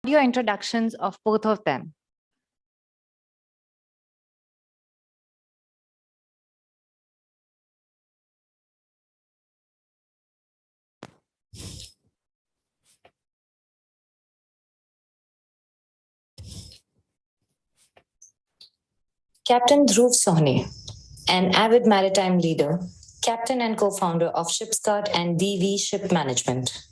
Your introductions of both of them. Captain Dhruv Sawhney, an avid maritime leader, captain and co-founder of Shipscart and DV Ship Management.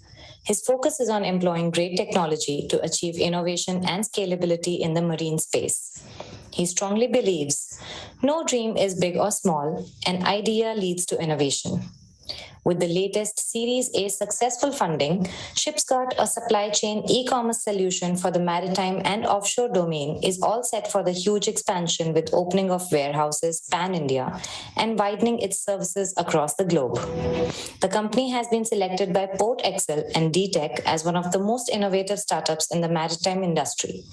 His focus is on employing great technology to achieve innovation and scalability in the marine space. He strongly believes no dream is big or small, an idea leads to innovation. With the latest Series A successful funding, Shipscart, a supply chain e-commerce solution for the maritime and offshore domain, is all set for the huge expansion with opening of warehouses pan-India and widening its services across the globe. The company has been selected by Port Excel and DTech as one of the most innovative startups in the maritime industry.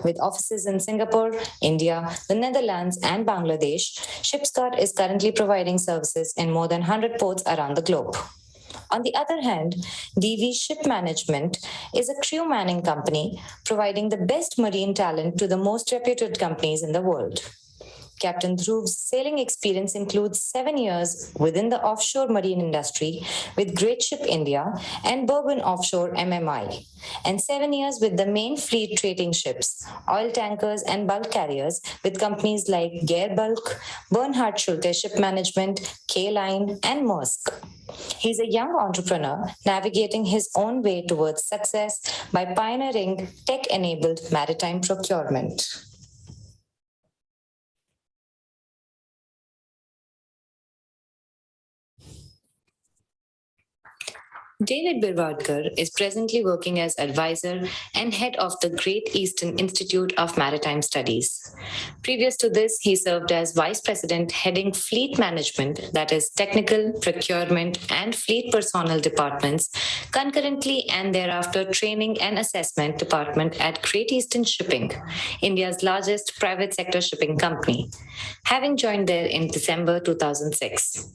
With offices in Singapore, India, the Netherlands, and Bangladesh, Shipscart is currently providing services in more than 100 ports around the globe. On the other hand, DV Ship Management is a crew manning company providing the best marine talent to the most reputed companies in the world. Captain Dhruv's sailing experience includes 7 years within the offshore marine industry with Great Ship India and Bourbon Offshore MMI, and 7 years with the main fleet trading ships, oil tankers, and bulk carriers with companies like Gear Bulk, Bernhard Schulte Ship Management, K-Line, and Maersk. He's a young entrepreneur navigating his own way towards success by pioneering tech-enabled maritime procurement. David Birwadkar is presently working as advisor and head of the Great Eastern Institute of Maritime Studies. Previous to this, he served as vice president heading fleet management, that is technical, procurement, and fleet personnel departments, concurrently and thereafter training and assessment department at Great Eastern Shipping, India's largest private sector shipping company, having joined there in December 2006.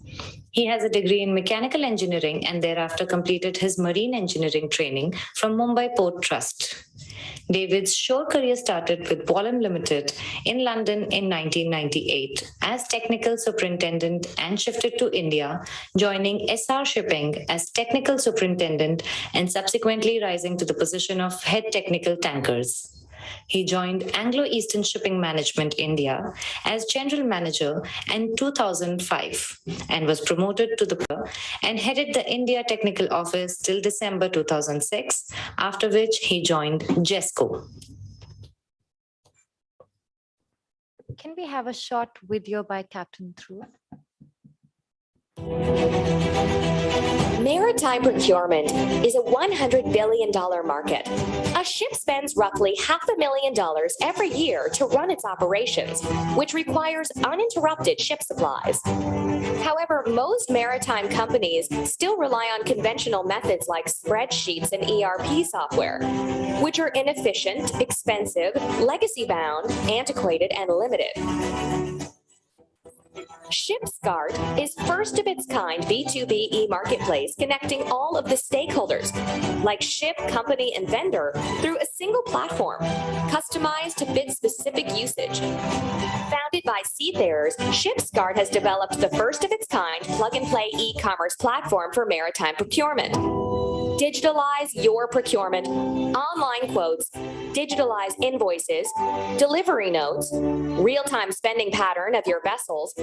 He has a degree in mechanical engineering and thereafter completed his marine engineering training from Mumbai Port Trust. David's shore career started with Wallam Limited in London in 1998 as technical superintendent and shifted to India, joining SR Shipping as technical superintendent and subsequently rising to the position of head technical tankers. He joined Anglo-Eastern Shipping Management India as general manager in 2005 and was promoted to the and headed the India technical office till December 2006, after which he joined JESCO. Can we have a short video by Captain Dhruv? Maritime procurement is a $100 billion market. A ship spends roughly $500,000 every year to run its operations, which requires uninterrupted ship supplies. However, most maritime companies still rely on conventional methods like spreadsheets and ERP software, which are inefficient, expensive, legacy-bound, antiquated, and limited. Shipscart is first of its kind B2B e-marketplace connecting all of the stakeholders, like ship, company, and vendor, through a single platform, customized to fit specific usage. Founded by seafarers, Shipscart has developed the first of its kind plug-and-play e-commerce platform for maritime procurement. Digitalize your procurement, online quotes, digitalize invoices, delivery notes, real-time spending pattern of your vessels,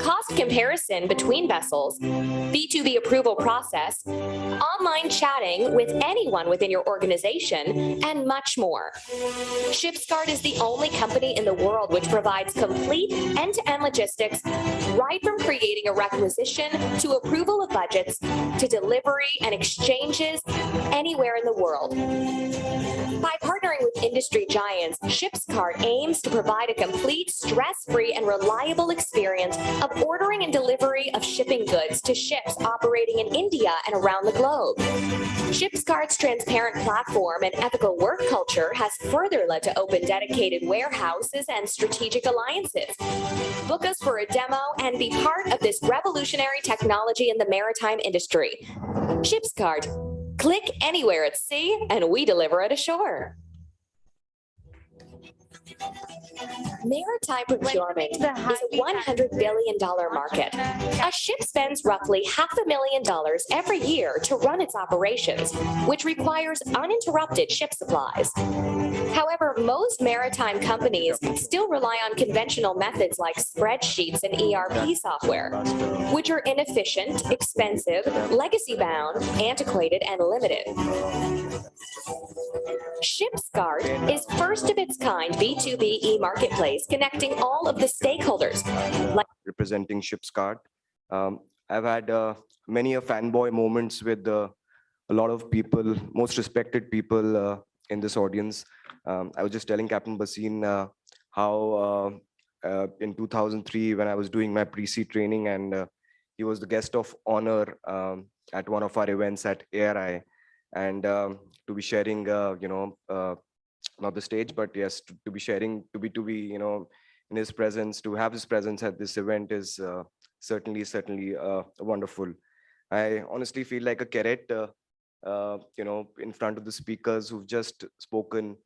cost comparison between vessels, B2B approval process, online chatting with anyone within your organization, and much more. Shipscart is the only company in the world which provides complete end-to-end logistics, right from creating a requisition to approval of budgets to delivery and exchanges anywhere in the world. By partnering with industry giants, Shipscart aims to provide a complete, stress-free, and reliable experience of ordering and delivery of shipping goods to ships operating in India and around the globe. Shipscart's transparent platform and ethical work culture has further led to open dedicated warehouses and strategic alliances. Book us for a demo and be part of this revolutionary technology in the maritime industry. Shipscart. Click anywhere at sea, and we deliver it ashore. Maritime procurement is a $100 billion market. A ship spends roughly $500,000 every year to run its operations, which requires uninterrupted ship supplies. However, most maritime companies still rely on conventional methods like spreadsheets and ERP software, which are inefficient, expensive, legacy-bound, antiquated, and limited. ShipScart is first of its kind B2B e-marketplace connecting all of the stakeholders. Representing ShipScart. I've had many a fanboy moments with a lot of people, most respected people in this audience. I was just telling Captain Basin how in 2003, when I was doing my pre-sea training, and he was the guest of honor at one of our events at ARI, and to be sharing, not the stage, but yes, to be sharing, to be, in his presence, to have his presence at this event is certainly wonderful. I honestly feel like a carrot, in front of the speakers who've just spoken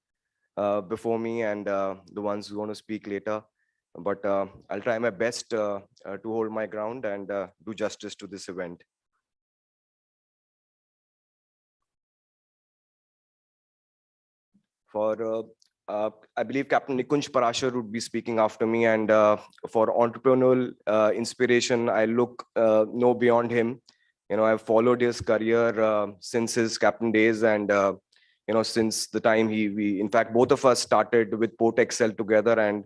before me, and the ones who want to speak later. But I'll try my best to hold my ground and do justice to this event. I believe Captain Nikunj Parashar would be speaking after me, and for entrepreneurial inspiration, I look no beyond him. I've followed his career since his captain days, and since the time in fact, both of us started with Port Excel together, and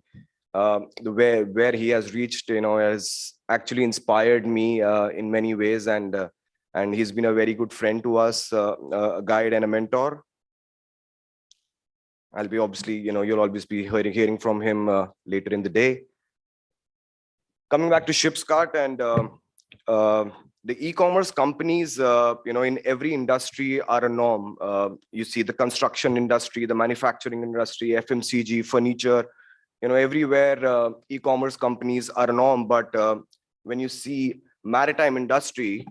where he has reached, has actually inspired me in many ways, and he's been a very good friend to us, a guide and a mentor. I'll be obviously, you'll always be hearing from him later in the day. Coming back to ShipScart and the e-commerce companies, in every industry are a norm. You see the construction industry, the manufacturing industry, FMCG, furniture, everywhere e-commerce companies are a norm. But when you see maritime industry,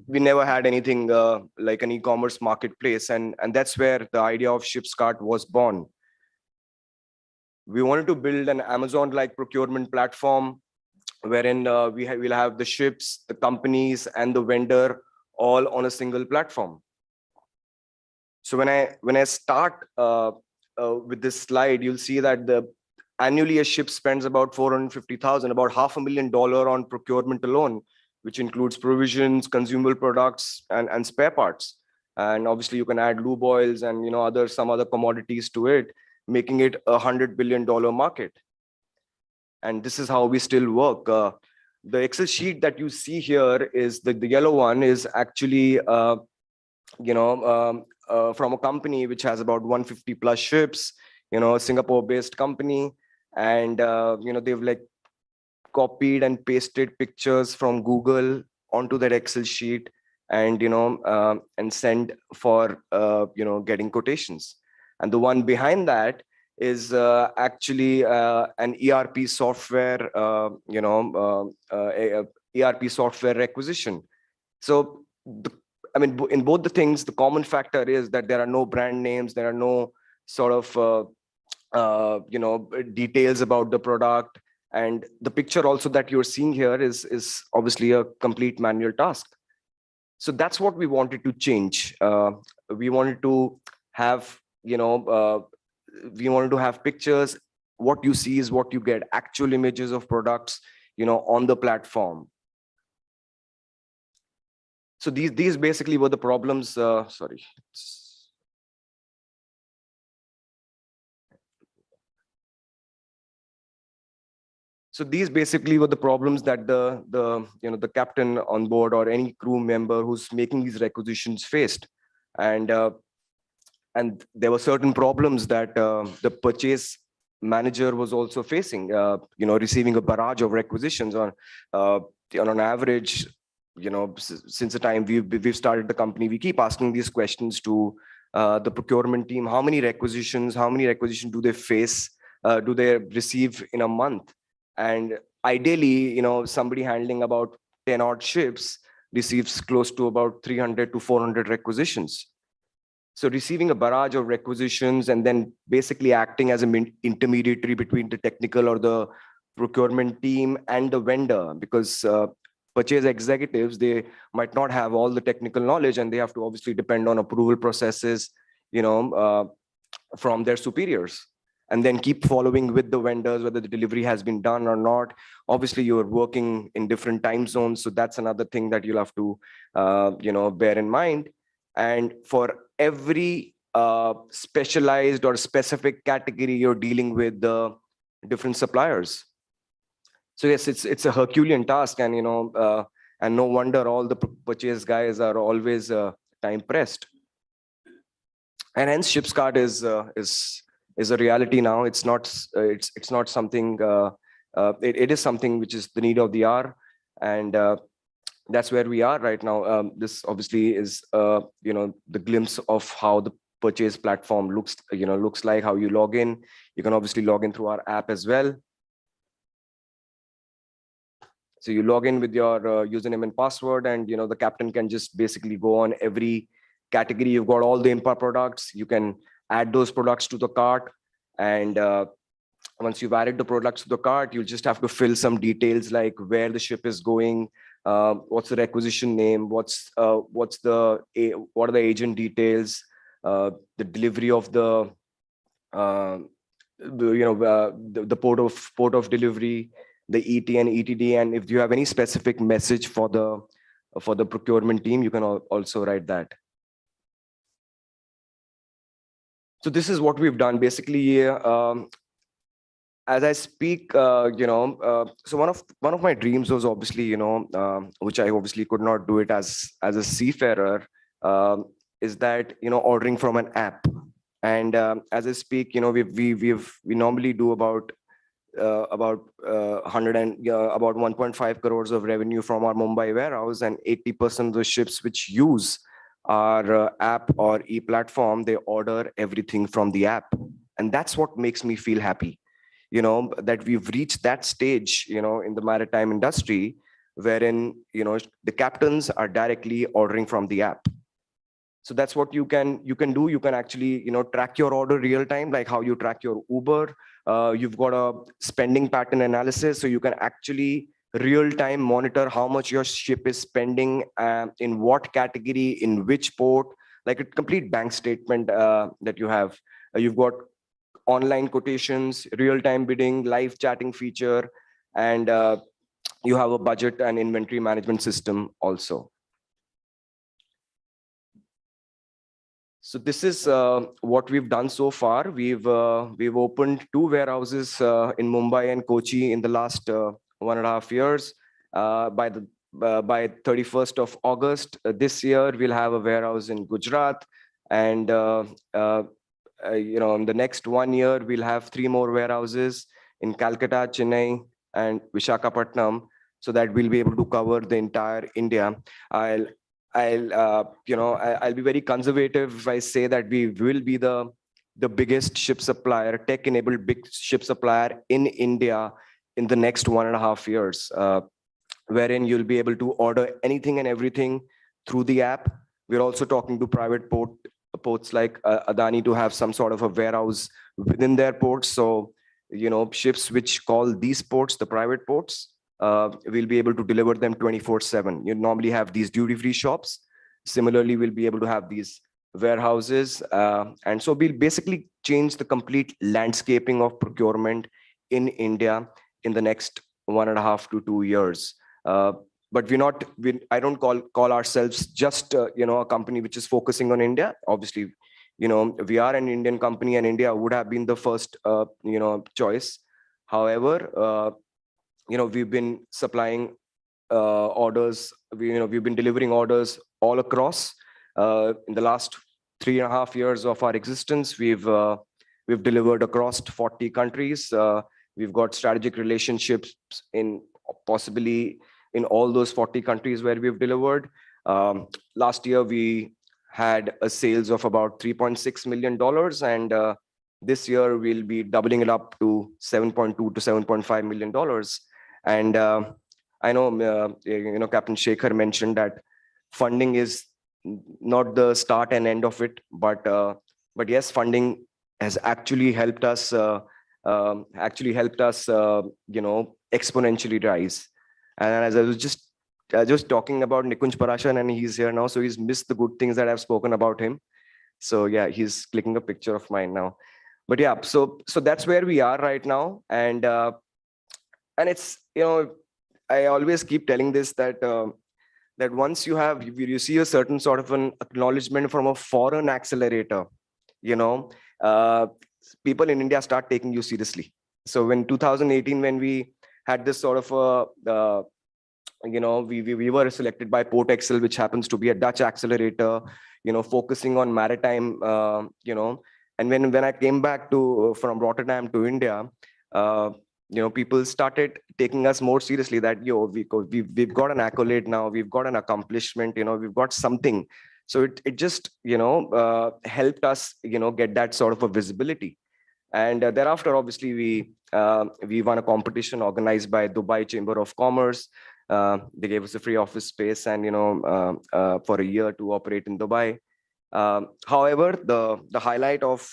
we never had anything like an e-commerce marketplace, and that's where the idea of ShipScart was born. We wanted to build an Amazon-like procurement platform wherein we'll have the ships, the companies, and the vendor all on a single platform. So when I start with this slide, you'll see that annually a ship spends about 450,000, about $500,000 on procurement alone, which includes provisions, consumable products, and spare parts. And obviously you can add lube oils and some other commodities to it, making it a $100 billion market. And this is how we still work. The Excel sheet that you see here is the yellow one is actually from a company which has about 150 plus ships, a Singapore-based company, and they've copied and pasted pictures from Google onto that Excel sheet, and and send for getting quotations. And the one behind that is actually an ERP software, ERP software requisition. So in both the things, the common factor is that there are no brand names, there are no sort of details about the product. And the picture also that you're seeing here is obviously a complete manual task. So that's what we wanted to change. We wanted to have, we wanted to have pictures. What you see is what you get, actual images of products, on the platform. So these basically were the problems. Sorry. So these basically were the problems that the captain on board or any crew member who's making these requisitions faced, and there were certain problems that the purchase manager was also facing. Receiving a barrage of requisitions on an average. Since the time we've started the company, we keep asking these questions to the procurement team: how many requisitions do they face? Do they receive in a month? And ideally, somebody handling about 10 odd ships receives close to about 300 to 400 requisitions. So receiving a barrage of requisitions and then basically acting as an intermediary between the technical or the procurement team and the vendor, because purchase executives, they might not have all the technical knowledge, and they have to obviously depend on approval processes, from their superiors, and then keep following with the vendors whether the delivery has been done or not. Obviously, you're working in different time zones, so that's another thing that you'll have to bear in mind. And for every specialized or specific category, you're dealing with the different suppliers. So yes, it's a Herculean task, and and no wonder all the purchase guys are always time pressed. And hence, ShipScart is a reality now. It's not something. It is something which is the need of the hour, and that's where we are right now. This obviously is the glimpse of how the purchase platform looks like, how you log in. You can obviously log in through our app as well. So you log in with your username and password, and the captain can just basically go on every category. You've got all the IMPA products. You can add those products to the cart, and once you've added the products to the cart, you'll just have to fill some details like where the ship is going, what's the requisition name, what are the agent details, the delivery of the port of delivery, the ET and ETD, and if you have any specific message for the procurement team, you can also write that. So this is what we've done basically. As I speak, so one of my dreams was obviously, which I obviously could not do it as a seafarer, is that ordering from an app. And as I speak, we normally do about 1.5 crores of revenue from our Mumbai warehouse, and 80% of the ships which use our app or e-platform, they order everything from the app. And that's what makes me feel happy, that we've reached that stage, in the maritime industry, wherein, the captains are directly ordering from the app. So that's what you can do. You can actually, track your order real time, like how you track your Uber. You've got a spending pattern analysis, so you can actually real time monitor how much your ship is spending, in what category, in which port, like a complete bank statement that you have. You've got online quotations, real time bidding, live chatting feature, and you have a budget and inventory management system also. So this is what we've done so far. We've opened 2 warehouses in Mumbai and Kochi in the last 1.5 years. By 31st of August this year, we'll have a warehouse in Gujarat, and in the next 1 year, we'll have 3 more warehouses in Calcutta, Chennai, and Visakhapatnam, so that we'll be able to cover the entire India. I'll be very conservative if I say that we will be the biggest ship supplier, tech-enabled big ship supplier in India in the next 1.5 years, wherein you'll be able to order anything and everything through the app. We're also talking to private ports like Adani to have some sort of a warehouse within their ports. So, ships which call these ports the private ports, we'll be able to deliver them 24/7. You normally have these duty-free shops. Similarly, we'll be able to have these warehouses. And so we'll basically change the complete landscaping of procurement in India in the next 1.5 to 2 years. But I don't call ourselves just a company which is focusing on India. Obviously, we are an Indian company, and India would have been the first choice. However, we've been supplying orders. We've been delivering orders all across. In the last 3.5 years of our existence, we've delivered across 40 countries. We've got strategic relationships in possibly in all those 40 countries where we've delivered. Last year, we had a sales of about $3.6 million, and this year we'll be doubling it up to $7.2 to $7.5 million. And I know, Captain Shekhar mentioned that funding is not the start and end of it, but yes, funding has actually helped us, exponentially rise. And as I was just talking about Nikunj Parashan, and he's here now, so he's missed the good things that I've spoken about him. So yeah, he's clicking a picture of mine now. But yeah, so that's where we are right now, and it's, I always keep telling this, that that once you see a certain sort of an acknowledgement from a foreign accelerator, you know, uh, people in India start taking you seriously. So when 2018, when we had this sort of we were selected by Port Excel, which happens to be a Dutch accelerator, focusing on maritime, and when I came back from Rotterdam to India, people started taking us more seriously, that we've got an accolade now, we've got an accomplishment, we've got something. So it just helped us get that sort of a visibility. And thereafter, obviously, we won a competition organized by Dubai Chamber of Commerce. They gave us a free office space, and for a year to operate in Dubai. However, the highlight of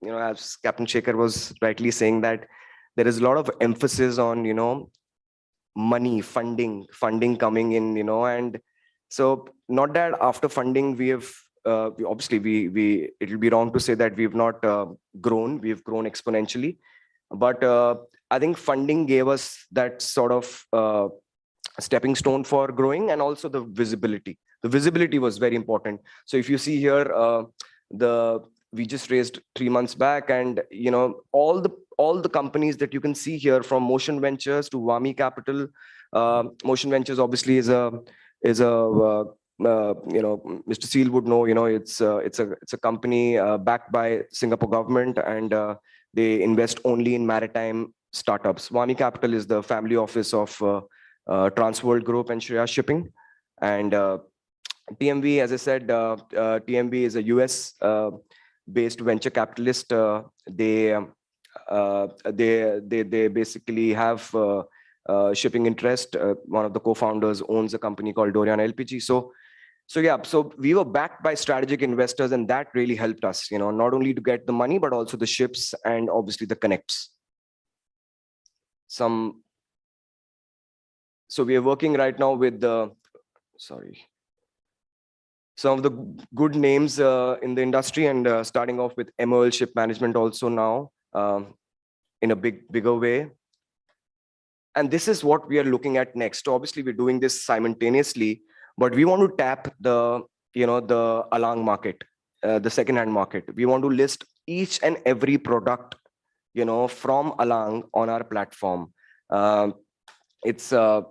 as Captain Shekhar was rightly saying, that there is a lot of emphasis on money, funding coming in, and so not that after funding we have obviously we it will be wrong to say that we've not grown. We've grown exponentially, but I think funding gave us that sort of stepping stone for growing, and also the visibility. The visibility was very important. So if you see here, we just raised 3 months back, and all the companies that you can see here, from Motion Ventures to Wami Capital. Motion Ventures obviously is a Mr. Seal would know, it's a company backed by Singapore government, and they invest only in maritime startups. Wami Capital is the family office of Transworld Group and Shreya Shipping. And TMV, as I said, TMV is a US based venture capitalist. They basically have shipping interest. One of the co-founders owns a company called Dorian LPG. So we were backed by strategic investors, and that really helped us, not only to get the money, but also the ships and obviously the connects. So we are working right now with some of the good names in the industry, and starting off with MOL Ship Management also now in a bigger way. And this is what we are looking at next. Obviously, we're doing this simultaneously, but we want to tap the Alang market, the second-hand market. We want to list each and every product, from Alang on our platform. It's the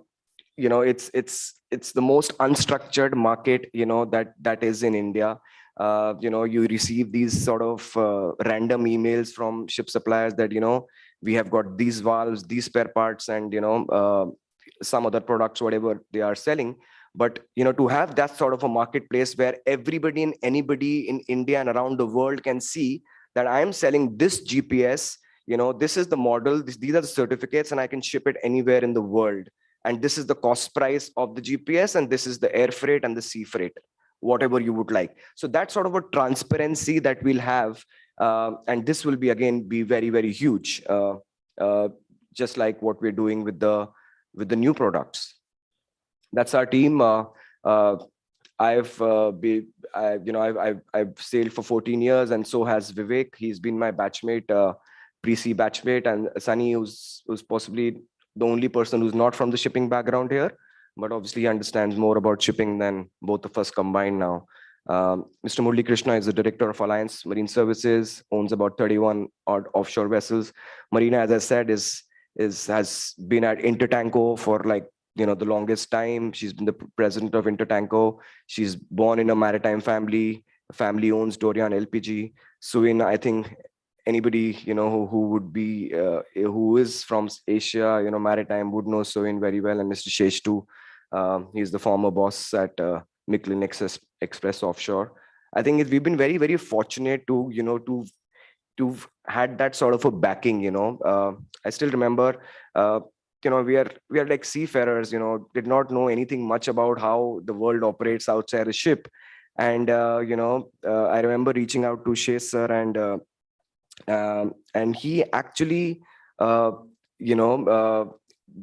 most unstructured market, that is in India. You receive these sort of random emails from ship suppliers that, we have got these valves, these spare parts, and, some other products, whatever they are selling. But, to have that sort of a marketplace where everybody and anybody in India and around the world can see that I am selling this GPS, this is the model, these are the certificates, and I can ship it anywhere in the world. And this is the cost price of the GPS, and this is the air freight and the sea freight, whatever you would like. So that's sort of a transparency that we'll have. And this will be very, very huge, just like what we're doing with the new products. That's our team. I've sailed for 14 years, and so has Vivek. He's been my batchmate, pre-C batchmate, and Sunny, who's possibly the only person who's not from the shipping background here, but obviously he understands more about shipping than both of us combined now. Mr. Murli Krishna is the director of Alliance Marine Services, owns about 31 odd offshore vessels. Marina, as I said, has been at Intertanko for the longest time. She's been the president of Intertanko. She's born in a maritime family. The family owns Dorian LPG. Suin, I think anybody who is from Asia, maritime, would know Suin very well. And Mr. Shesh too. He's the former boss at Micklin Express Offshore. I think we've been very, very fortunate to had that sort of a backing. I still remember we are like seafarers, did not know anything much about how the world operates outside a ship. And I remember reaching out to Shay sir, and he actually uh, you know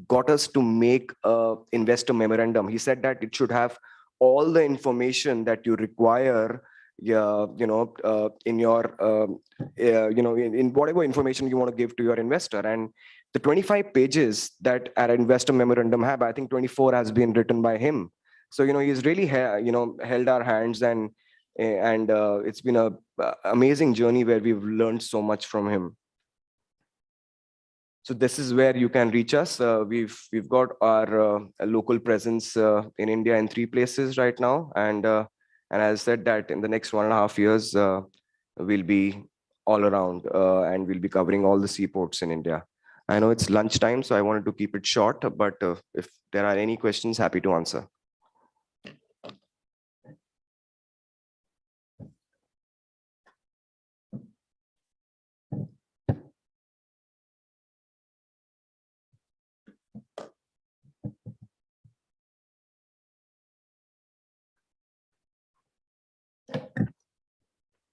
got us to make a investor memorandum. He said that it should have all the information that you require, yeah, in your in whatever information you want to give to your investor. And the 25 pages that our investor memorandum have, I think 24 has been written by him. So he's really held our hands, and it's been a amazing journey where we've learned so much from him. So this is where you can reach us. We've got our local presence in India in 3 places right now, and as I said that in the next 1.5 years we'll be all around, and we'll be covering all the seaports in India. I know it's lunchtime, so I wanted to keep it short, but if there are any questions, happy to answer.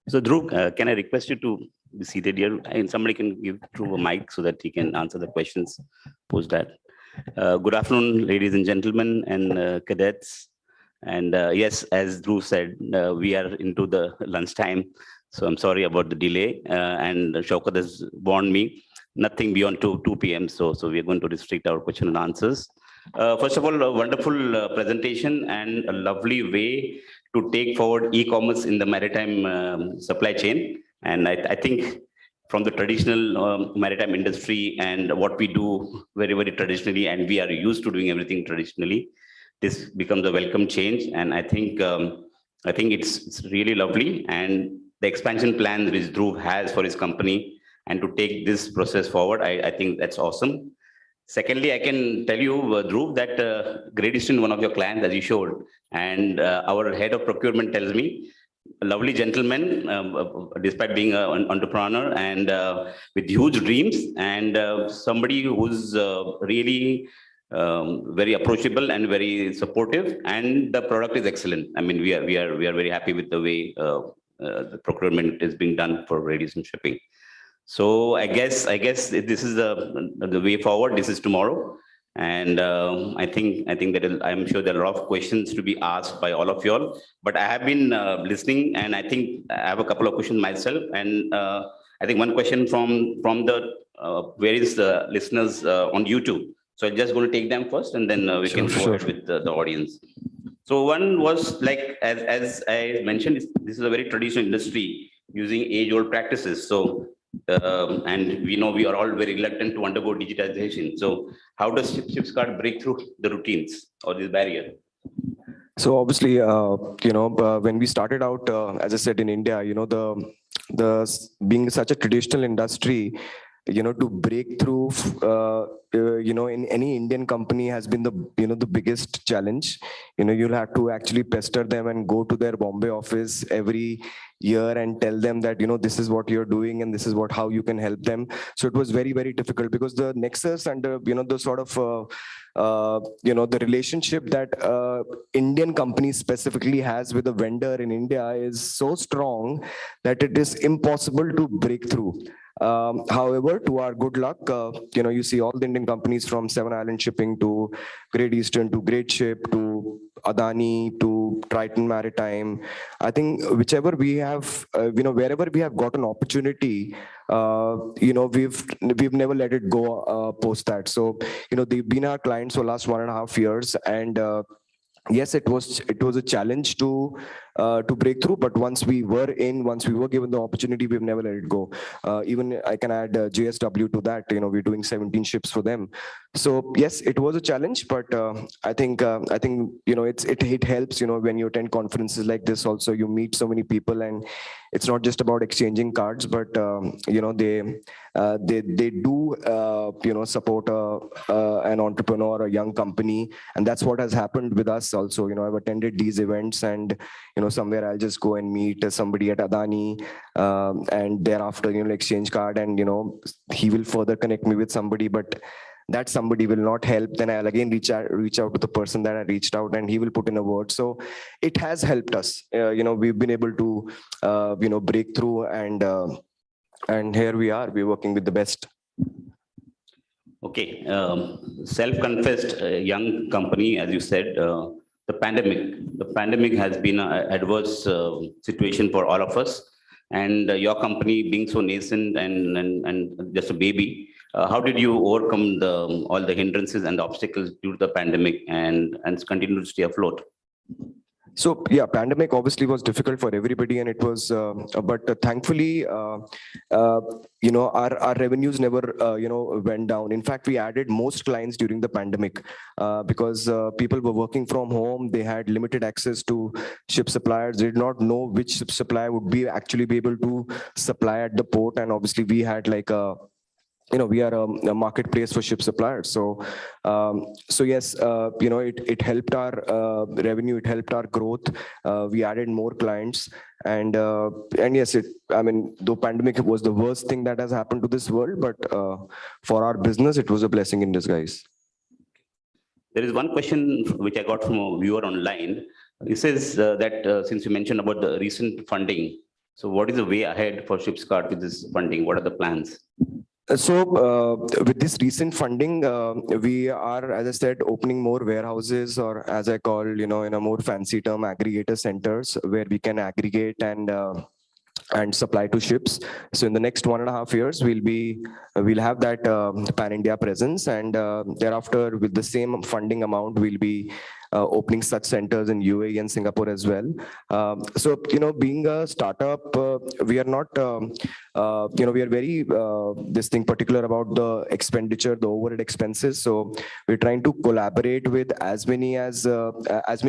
So Dhruv, can I request you to be seated here, and somebody can give Dhruv a mic so that he can answer the questions post that. Good afternoon, ladies and gentlemen, and cadets. And yes, as Dhruv said, we are into the lunchtime, so I'm sorry about the delay. And Shaukat has warned me, nothing beyond 2 p.m. So we are going to restrict our question and answers. First of all, a wonderful presentation and a lovely way to take forward e-commerce in the maritime supply chain. And I think from the traditional maritime industry and what we do very, very traditionally, and we are used to doing everything traditionally, this becomes a welcome change. And I think it's really lovely. And the expansion plans which Dhruv has for his company and to take this process forward, I think that's awesome. Secondly, I can tell you, Dhruv, that Great Eastern, one of your clients, as you showed, and our head of procurement tells me, a lovely gentleman, despite being an entrepreneur and with huge dreams, and somebody who's really very approachable and very supportive, and the product is excellent. I mean, we are very happy with the way the procurement is being done for Great Eastern Shipping. So I guess this is the way forward. This is tomorrow, and I think that I'm sure there are a lot of questions to be asked by all of you all. But I have been listening, and I think I have a couple of questions myself. And I think one question from the various listeners on YouTube. So I'm just going to take them first, and then we can go ahead with the audience. So one was like, as I mentioned, this is a very traditional industry using age-old practices. So and we know we are all very reluctant to undergo digitization. So how does ShipScart break through the routines or this barrier? So obviously, when we started out, as I said, in India, the being such a traditional industry, to break through, in any Indian company has been the biggest challenge. You'll have to actually pester them and go to their Bombay office every year and tell them that, this is what you're doing and this is how you can help them. So it was very, very difficult because the nexus and, the sort of, the relationship that Indian company specifically has with a vendor in India is so strong that it is impossible to break through. However, to our good luck, you see all the Indian companies from Seven Island Shipping to Great Eastern to Great Ship to Adani to Triton Maritime. I think whichever we have, wherever we have got an opportunity, we've never let it go post that. So, they've been our clients for last 1.5 years, and yes, it was a challenge to break through, but once we were given the opportunity, we've never let it go. Even I can add JSW to that. We're doing 17 ships for them. So yes, it was a challenge, but I think it helps. When you attend conferences like this, also you meet so many people, and it's not just about exchanging cards, but they do support an entrepreneur, a young company, and that's what has happened with us also. I've attended these events, and somewhere I'll just go and meet somebody at Adani, and thereafter exchange card, and he will further connect me with somebody. But that somebody will not help, then I'll again reach out to the person that I reached out, and he will put in a word. So it has helped us. We've been able to break through, and here we are. We're working with the best. Okay, self-confessed young company, as you said, the pandemic has been an adverse situation for all of us, and your company being so nascent and just a baby, how did you overcome all the hindrances and the obstacles due to the pandemic and continue to stay afloat? So yeah, pandemic obviously was difficult for everybody, and it was, but thankfully, our revenues never, went down. In fact, we added most clients during the pandemic because people were working from home. They had limited access to ship suppliers. They did not know which ship supplier would be able to supply at the port, and obviously we had like we are a marketplace for ship suppliers. So yes, it helped our revenue, it helped our growth. We added more clients, and yes, though pandemic was the worst thing that has happened to this world, but for our business, it was a blessing in disguise. There is one question which I got from a viewer online. It says that since you mentioned about the recent funding, so what is the way ahead for ShipScart with this funding? What are the plans? So with this recent funding, we are, as I said, opening more warehouses, or as I call, in a more fancy term, aggregator centers, where we can aggregate and supply to ships. So in the next 1.5 years, we'll have that pan-India presence, and thereafter, with the same funding amount, we'll be opening such centers in UAE and Singapore as well. So being a startup, we are not we are very particular about the expenditure, the overhead expenses. So we're trying to collaborate with as many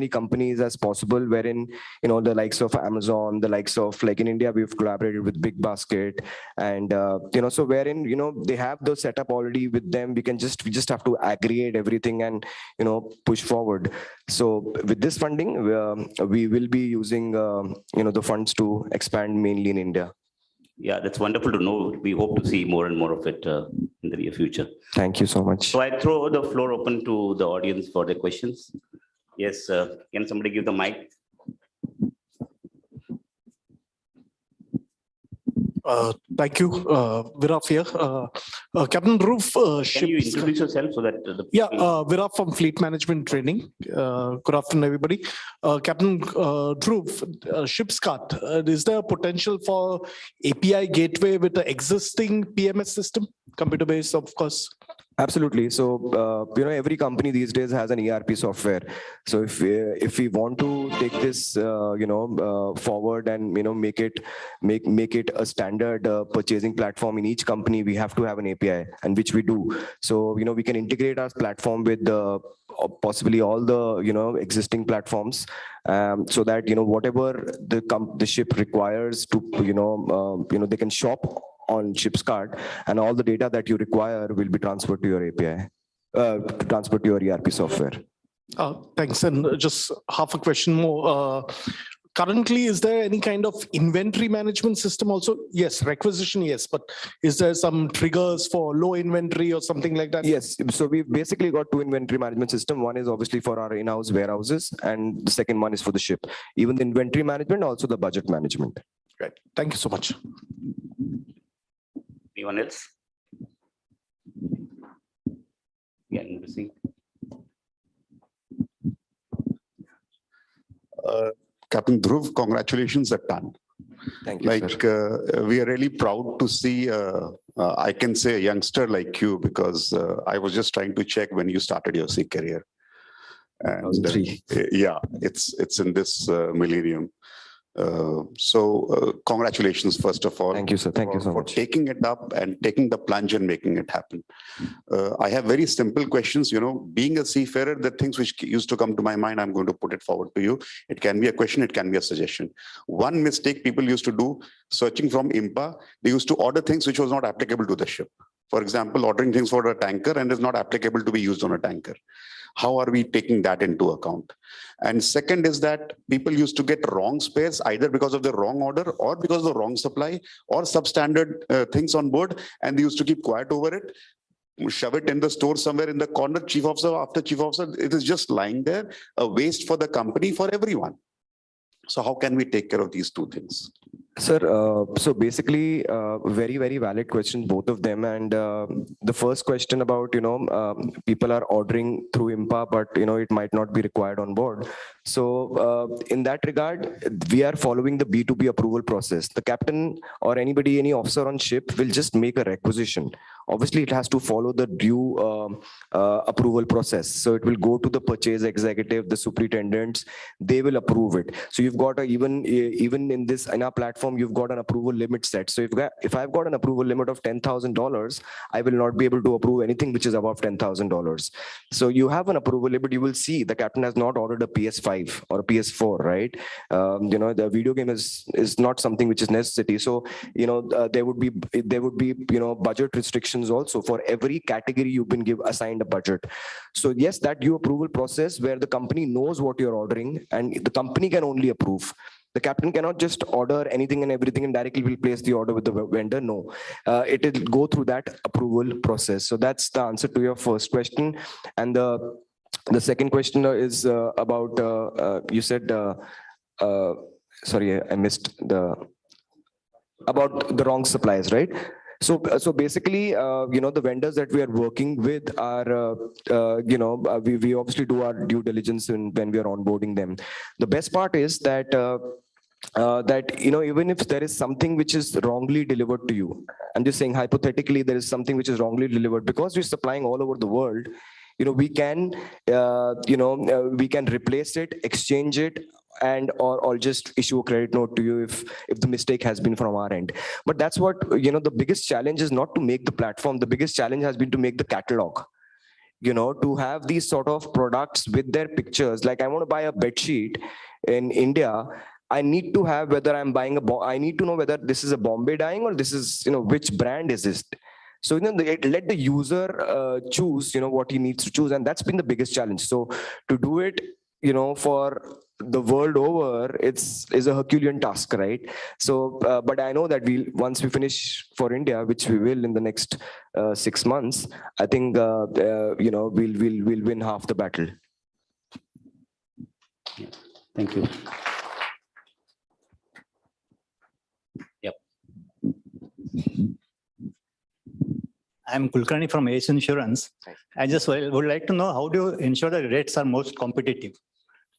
companies as possible, wherein the likes of Amazon, the likes of, like in India, we've collaborated with Big Basket, and so wherein they have the setup already with them. We just have to aggregate everything and push forward. So with this funding, we will be using the funds to expand mainly in India. Yeah, that's wonderful to know. We hope to see more and more of it in the near future. Thank you so much. So I throw the floor open to the audience for their questions. Yes, can somebody give the mic? Thank you, Viraf here. Captain Dhruv, Can you introduce yourself so that the Viraf from Fleet Management Training. Good afternoon, everybody. Captain Dhruv, ShipScart, is there a potential for API gateway with the existing PMS system, computer-based, of course? Absolutely. So every company these days has an ERP software. So if we want to take this forward and make it a standard purchasing platform in each company, we have to have an API, and which we do. So we can integrate our platform with possibly all the existing platforms, so that whatever the ship requires to they can shop on ShipScart, and all the data that you require will be transferred to your API, transferred to your ERP software. Thanks. And just half a question more. Currently, is there any kind of inventory management system also? Yes, requisition, yes. But is there some triggers for low inventory or something like that? Yes. So we've basically got two inventory management systems. One is obviously for our in-house warehouses, and the second one is for the ship. Even the inventory management, also the budget management. Right. Thank you so much. Anyone else? Yeah, interesting. Captain Dhruv, congratulations a ton. Thank you, sir. We are really proud to see, I can say, a youngster like you, because I was just trying to check when you started your sea career. And yeah, it's in this millennium. So congratulations, first of all. Thank you, sir. Thank you so much. For taking it up and taking the plunge and making it happen. I have very simple questions. Being a seafarer, the things which used to come to my mind, I'm going to put it forward to you. It can be a question, it can be a suggestion. One mistake people used to do, searching from IMPA, they used to order things which was not applicable to the ship. For example, ordering things for a tanker and is not applicable to be used on a tanker. How are we taking that into account? And second is that people used to get wrong spares, either because of the wrong order or because of the wrong supply or substandard things on board, and they used to keep quiet over it. shove it in the store somewhere in the corner, chief officer after chief officer, it is just lying there, a waste for the company, for everyone. So how can we take care of these two things? Sir, so basically, very, very valid questions, both of them. And the first question about, people are ordering through IMPA, but, it might not be required on board. So in that regard, we are following the B2B approval process. The captain or anybody, any officer on ship will just make a requisition. Obviously, it has to follow the due approval process. So it will go to the purchase executive, the superintendents, they will approve it. So you've got even in our platform, you've got an approval limit set. So if I've got an approval limit of $10,000, I will not be able to approve anything which is above $10,000. So you have an approval limit. You will see the captain has not ordered a PS5 or a PS4, right? The video game is not something which is necessity. So there would be budget restrictions also. For every category you've been assigned a budget. So yes, that due approval process where the company knows what you're ordering and the company can only approve. The captain cannot just order anything and everything and directly will place the order with the vendor. No, it will go through that approval process. So that's the answer to your first question. And the second question is about, you said, sorry, I missed about the wrong suppliers, right? So basically, the vendors that we are working with are, we obviously do our due diligence when we are onboarding them. The best part is that, even if there is something which is wrongly delivered to you, I'm just saying hypothetically, there is something which is wrongly delivered because we're supplying all over the world, we can, we can replace it, exchange it, and or just issue a credit note to you if the mistake has been from our end. But that's what, the biggest challenge is not to make the platform. The biggest challenge has been to make the catalog, to have these sort of products with their pictures. Like I want to buy a bed sheet in India. I need to have whether I'm buying I need to know whether this is a Bombay dyeing or this is, which brand is this. So, let the user choose, what he needs to choose. And that's been the biggest challenge. So to do it, for the world over, is a Herculean task, right? So, but I know that once we finish for India, which we will in the next 6 months, I think, we'll win half the battle. Yeah. Thank you. Yep. I'm Kulkarni from Ace Insurance. I just would like to know, how do you ensure the rates are most competitive?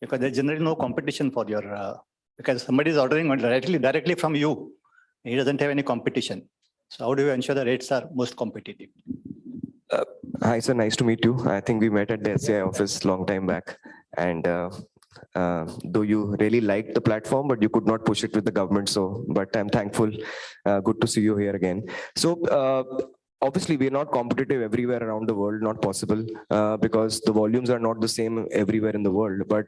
Because there's generally no competition for your, because somebody is ordering directly from you. He doesn't have any competition. So how do you ensure the rates are most competitive? Hi, sir. Nice to meet you. I think we met at the SCI office long time back. And though you really liked the platform, but you could not push it with the government. So, but I'm thankful. Good to see you here again. So, obviously, we're not competitive everywhere around the world, not possible, because the volumes are not the same everywhere in the world. But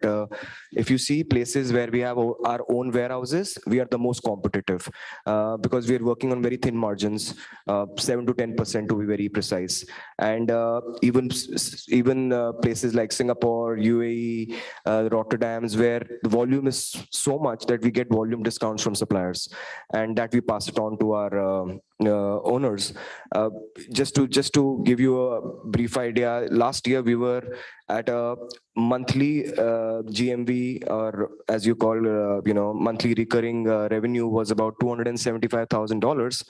if you see places where we have our own warehouses, we are the most competitive because we are working on very thin margins, 7 to 10% to be very precise. And even places like Singapore, UAE, Rotterdam's, where the volume is so much that we get volume discounts from suppliers, and that we pass it on to our owners. Just to give you a brief idea, last year we were at a monthly GMV, or as you call, monthly recurring revenue was about $275,000,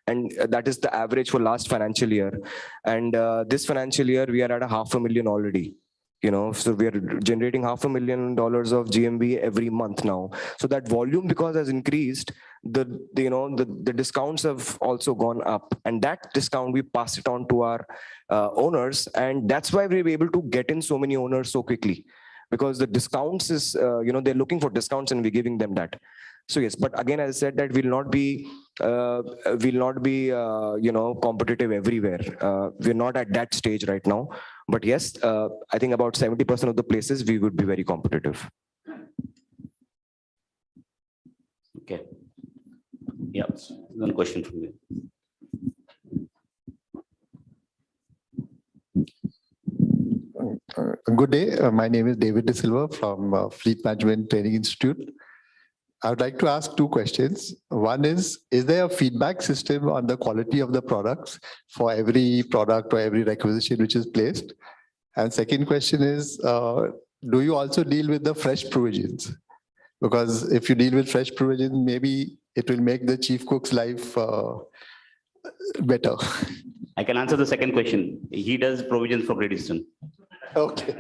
and that is the average for last financial year. And this financial year we are at $500,000 already. So we are generating $500,000 of GMV every month now. So that volume, because has increased, the discounts have also gone up, and that discount we pass it on to our owners, and that's why we were able to get in so many owners so quickly, because the discounts is they're looking for discounts and we're giving them that. So yes, but again, as I said, that will not be competitive everywhere. We're not at that stage right now. But yes, I think about 70% of the places we would be very competitive. Okay. Yeah, one question from you. Good day. My name is David De Silva from Fleet Management Training Institute. I would like to ask two questions. One is there a feedback system on the quality of the products for every product or every requisition which is placed? And second question is, do you also deal with the fresh provisions? Because if you deal with fresh provisions, maybe it will make the chief cook's life better. I can answer the second question. He does provisions for Great Eastern. Okay.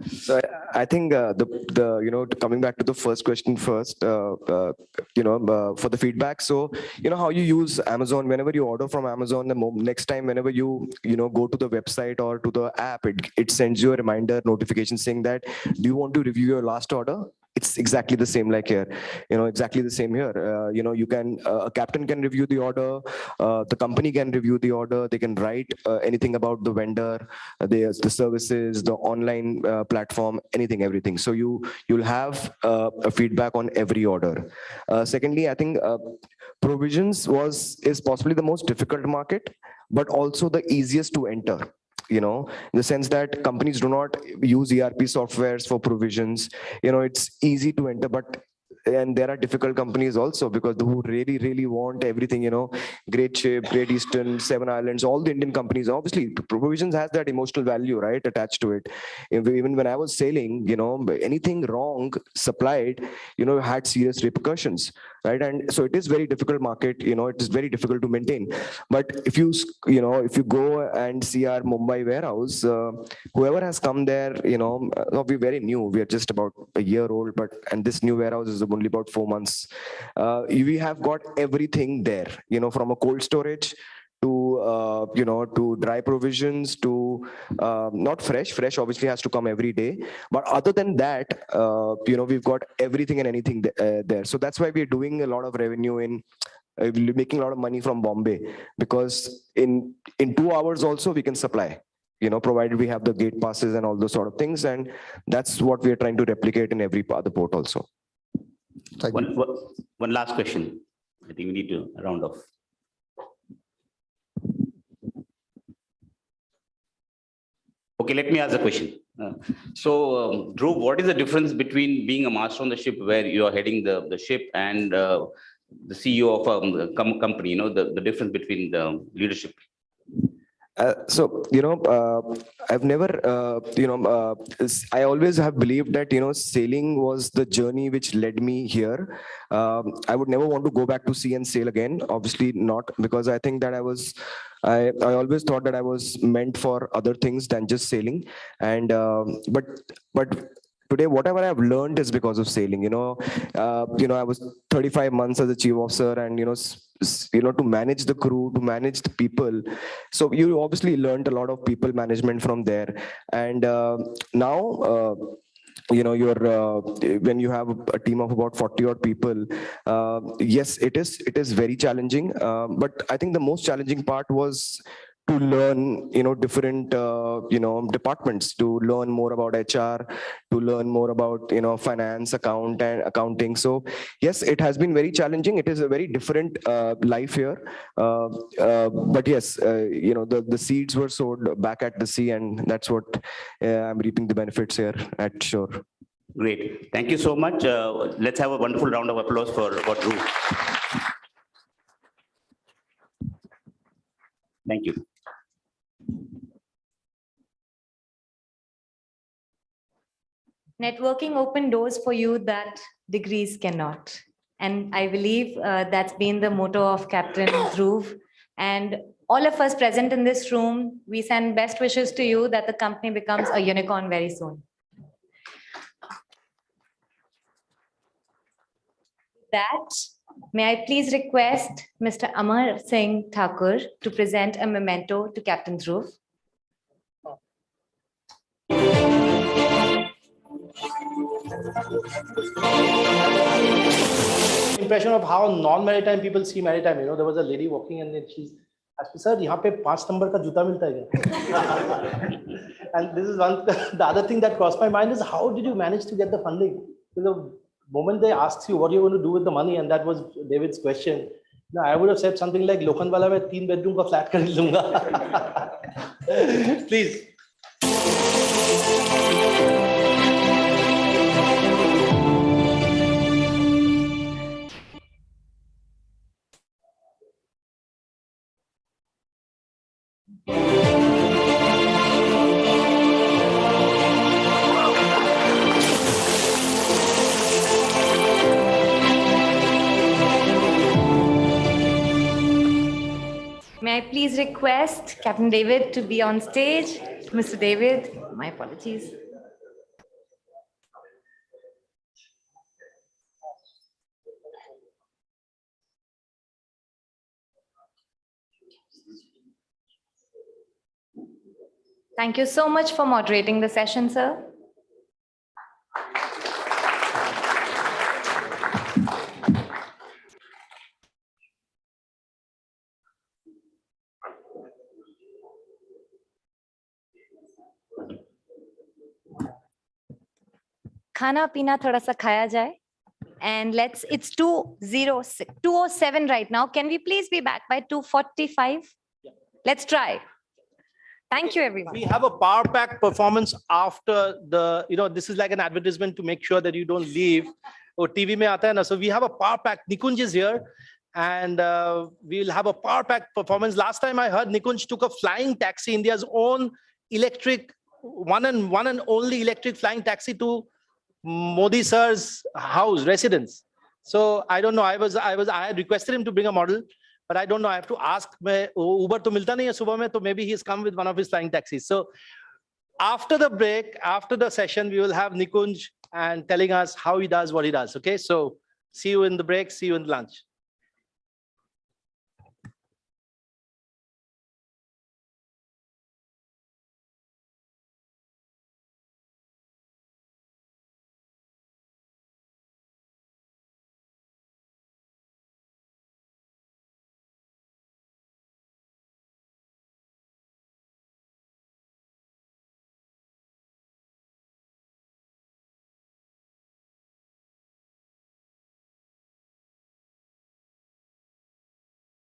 So I think coming back to the first question first, for the feedback. So how you use Amazon. Whenever you order from Amazon, the next time whenever you go to the website or to the app, it sends you a reminder notification saying that, do you want to review your last order? It's exactly the same like here, exactly the same here. You can, a captain can review the order, the company can review the order, they can write anything about the vendor, the services, the online platform, anything, everything. So you'll have a feedback on every order. Secondly, I think provisions is possibly the most difficult market, but also the easiest to enter. In the sense that companies do not use ERP softwares for provisions. It's easy to enter, and there are difficult companies also, because who really, really want everything, Great Ship, Great Eastern, Seven Islands, all the Indian companies. Obviously, provisions has that emotional value, right, attached to it. Even when I was sailing, anything wrong supplied, had serious repercussions, right? And so it is very difficult market, it is very difficult to maintain. But if you go and see our Mumbai warehouse, whoever has come there, we're very new. We are just about a year old, and this new warehouse is only about 4 months. We have got everything there, from a cold storage to to dry provisions to not fresh obviously has to come every day, but other than that, we've got everything and anything there. So that's why we're doing a lot of revenue in making a lot of money from Bombay, because in 2 hours also we can supply, provided we have the gate passes and all those sort of things. And that's what we are trying to replicate in every other port also. One last question. I think we need to round off. Okay, let me ask a question. Dhruv, what is the difference between being a master on the ship, where you are heading the ship, and the CEO of a company? The difference between the leadership. I've never, I always have believed that, sailing was the journey which led me here. I would never want to go back to sea and sail again. Obviously not, because I think that I always thought that I was meant for other things than just sailing. And, but today, whatever I've learned is because of sailing. I was 35 months as a chief officer, and to manage the crew, to manage the people. So you obviously learned a lot of people management from there. And now, when you have a team of about 40 odd people, yes, it is very challenging. But I think the most challenging part was to learn, different, departments, to learn more about HR, to learn more about, finance, accounting. So yes, it has been very challenging. It is a very different life here. But yes, the seeds were sowed back at the sea, and that's what I'm reaping the benefits here at shore. Great. Thank you so much. Let's have a wonderful round of applause for Dhruv. Thank you. Networking opened doors for you that degrees cannot. And I believe that's been the motto of Captain Dhruv. And all of us present in this room, we send best wishes to you that the company becomes a unicorn very soon. That, may I please request Mr. Amar Singh Thakur to present a memento to Captain Dhruv. Impression of how non-maritime people see maritime. There was a lady walking and then she's asked me, sir, यहाँ पे 5 number का जूता मिलता है क्या? And this is the other thing that crossed my mind is, how did you manage to get the funding? The moment they asked you what you're going to do with the money, and that was David's question, I would have said something like, Lokhandwala में 3 bedroom का flat खरीद लूंगा. Please. May I please request Captain David to be on stage? Mr. David, my apologies. Thank you so much for moderating the session, sir. खाना पीना थोड़ा सा खाया जाए. And it's 2:07 right now. Can we please be back by 2:45? Let's try. Thank you, everyone. We have a power pack performance after the, this is like an advertisement to make sure that you don't leave. Or TV mein aata hai na. So we have a power pack. Nikunj is here. And we'll have a power pack performance. Last time I heard Nikunj took a flying taxi, India's own electric, one and only electric flying taxi to Modi sir's house, residence. So I don't know. I had requested him to bring a model, but I don't know. I have to ask. Uber to milta nahi hai subah mein, so maybe he's come with one of his flying taxis. So after the break, after the session, we will have Nikunj and telling us how he does what he does. Okay. So see you in the break. See you in lunch.